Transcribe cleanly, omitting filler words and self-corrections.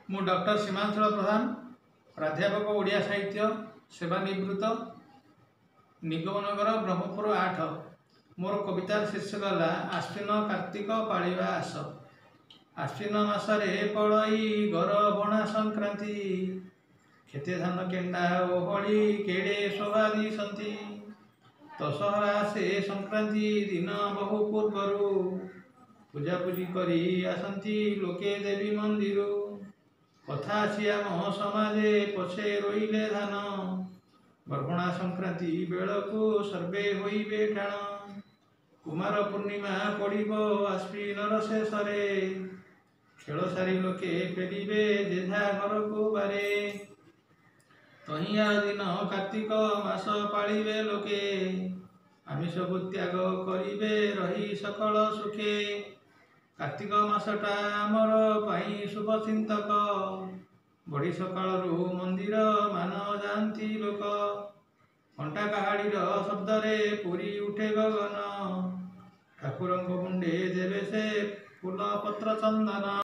मु डॉक्टर सीमांचल प्रधान प्राध्यापक ओडिया साहित्य सेवानिवृत्त निगमनगर ब्रह्मपुर 8। मोर कवितार शीर्षक है आश्विन कार्तिक पालिबा आस। आश्विन मासरे पड़ई घर बणा संक्रांति, खेते धान केंडा ओहली केड़े शोभा दिसंती। दशहरा से संक्रांति दिन बहु पूर्वरु, पूजापूजी करी आसंती लोके देवी मंदिर। कथा आम समाजे पछे रोइले धान, गर्भणा संक्रांति बेलकु सर्वे होइबे टाण। कुमार पूर्णिमा पड़िबो आश्विनर शेषरे, खेल सारी लोके फेरिबे जेझा घर को बारे। तहिया दिन कार्तिक मास पालिबे लोके, आमिष त्याग करिबे रही सकल सुखे। कार्तिक मासटा आमर पाई शुभ चिंतक, बड़ी सकाळरू मंदिर मान जाती लोक। घंटा काहाड़ीर शब्दरे पूरी उठे गगन, ठाकुरंक मुंडे देवे से फूल पत्र चंदन।